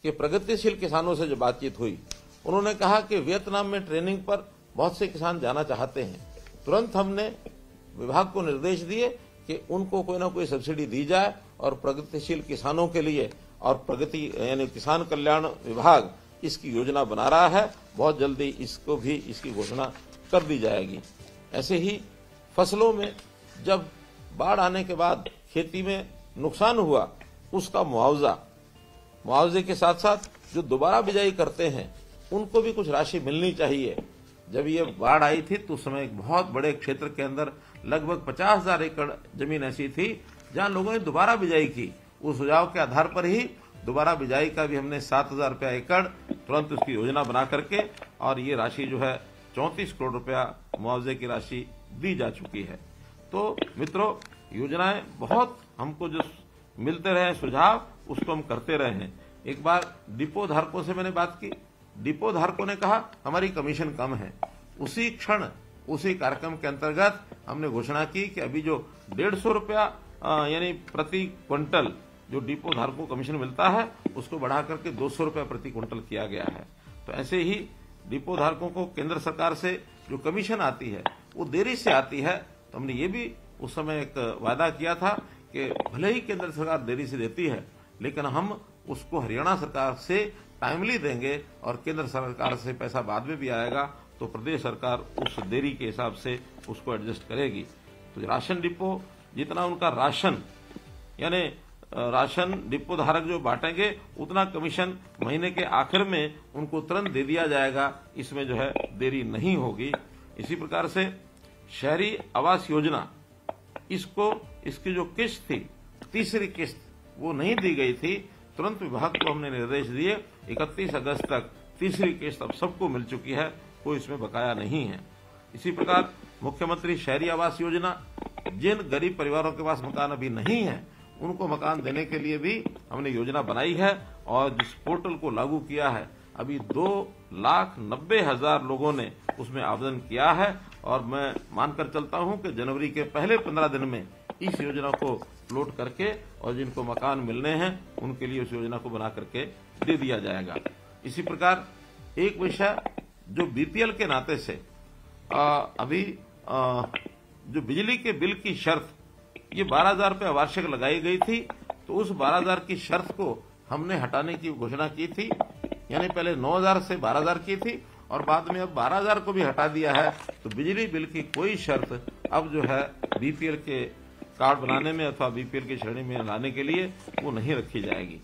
कि प्रगतिशील किसानों से जो बातचीत हुई, उन्होंने कहा कि वियतनाम में ट्रेनिंग पर बहुत से किसान जाना चाहते हैं। तुरंत हमने विभाग को निर्देश दिए कि उनको कोई ना कोई सब्सिडी दी जाए और प्रगतिशील किसानों के लिए, और प्रगति यानी किसान कल्याण विभाग इसकी योजना बना रहा है। बहुत जल्दी इसको भी इसकी घोषणा कर दी जाएगी। ऐसे ही फसलों में जब बाढ़ आने के बाद खेती में नुकसान हुआ, उसका मुआवजे के साथ साथ जो दोबारा बिजाई करते हैं उनको भी कुछ राशि मिलनी चाहिए। जब ये बाढ़ आई थी तो उस समय एक बहुत बड़े क्षेत्र के अंदर लगभग 50,000 एकड़ जमीन ऐसी थी जहां लोगों ने दोबारा बिजाई की। उस सुझाव के आधार पर ही दोबारा बिजाई का भी हमने 7,000 रुपया एकड़ तुरंत उसकी योजना बना करके, और ये राशि जो है 34 करोड़ रुपया मुआवजे की राशि दी जा चुकी है। तो मित्रों, योजनाएं बहुत हमको जो मिलते रहे सुझाव, उसको हम करते रहे हैं। एक बार डिपो धारकों से मैंने बात की, डिपो धारकों ने कहा हमारी कमीशन कम है। उसी क्षण उसी कार्यक्रम के अंतर्गत हमने घोषणा की कि अभी जो 150 रुपया यानी प्रति क्विंटल जो डिपो धारकों को कमीशन मिलता है, उसको बढ़ा करके 200 रुपया प्रति क्विंटल किया गया है। तो ऐसे ही डिपो धारकों को केंद्र सरकार से जो कमीशन आती है वो देरी से आती है। तो हमने ये भी उस समय एक वादा किया था कि भले ही केंद्र सरकार देरी से देती है, लेकिन हम उसको हरियाणा सरकार से टाइमली देंगे, और केंद्र सरकार से पैसा बाद में भी आएगा तो प्रदेश सरकार उस देरी के हिसाब से उसको एडजस्ट करेगी। तो राशन डिपो जितना उनका राशन यानी राशन डिपो धारक जो बांटेंगे, उतना कमीशन महीने के आखिर में उनको तुरंत दे दिया जाएगा। इसमें जो है देरी नहीं होगी। इसी प्रकार से शहरी आवास योजना, इसकी जो किस्त थी, तीसरी किस्त, वो नहीं दी गई थी। तुरंत विभाग को हमने निर्देश दिए, 31 अगस्त तक तीसरी किस्त अब सबको मिल चुकी है, कोई इसमें बकाया नहीं है। इसी प्रकार मुख्यमंत्री शहरी आवास योजना, जिन गरीब परिवारों के पास मकान अभी नहीं है, उनको मकान देने के लिए भी हमने योजना बनाई है, और जिस पोर्टल को लागू किया है, अभी 2,90,000 लोगों ने उसमें आवेदन किया है। और मैं मानकर चलता हूं कि जनवरी के पहले 15 दिन में इस योजना को लोड करके, और जिनको मकान मिलने हैं उनके लिए उस योजना को बना करके दे दिया जाएगा। इसी प्रकार एक विषय जो बीपीएल के नाते से अभी जो बिजली के बिल की शर्त, ये 12,000 रुपये वार्षिक लगाई गई थी, तो उस 12,000 की शर्त को हमने हटाने की घोषणा की थी। यानी पहले 9,000 से 12,000 की थी, और बाद में अब 12,000 को भी हटा दिया है। तो बिजली बिल की कोई शर्त अब जो है बीपीएल के कार्ड बनाने में अथवा बीपीएल की श्रेणी में लाने के लिए वो नहीं रखी जाएगी।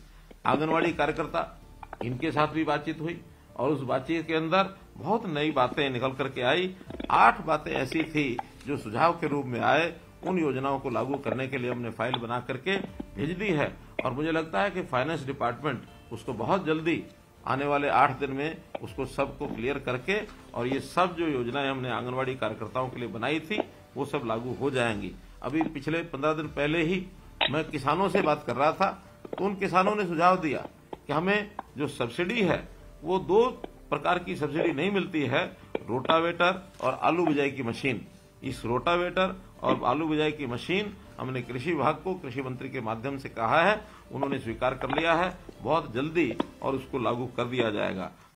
आंगनवाड़ी कार्यकर्ता, इनके साथ भी बातचीत हुई, और उस बातचीत के अंदर बहुत नई बातें निकल करके आई। 8 बातें ऐसी थी जो सुझाव के रूप में आए। उन योजनाओं को लागू करने के लिए हमने फाइल बना करके भेज दी है, और मुझे लगता है कि फाइनेंस डिपार्टमेंट उसको बहुत जल्दी आने वाले 8 दिन में उसको सबको क्लियर करके, और ये सब जो योजनाएं हमने आंगनवाड़ी कार्यकर्ताओं के लिए बनाई थी वो सब लागू हो जाएंगी। अभी पिछले 15 दिन पहले ही मैं किसानों से बात कर रहा था, तो उन किसानों ने सुझाव दिया कि हमें जो सब्सिडी है वो 2 प्रकार की सब्सिडी नहीं मिलती है, रोटावेटर और आलू बिजाई की मशीन। इस रोटावेटर और आलू बिजाई की मशीन हमने कृषि विभाग को कृषि मंत्री के माध्यम से कहा है, उन्होंने स्वीकार कर लिया है बहुत जल्दी, और उसको लागू कर दिया जाएगा।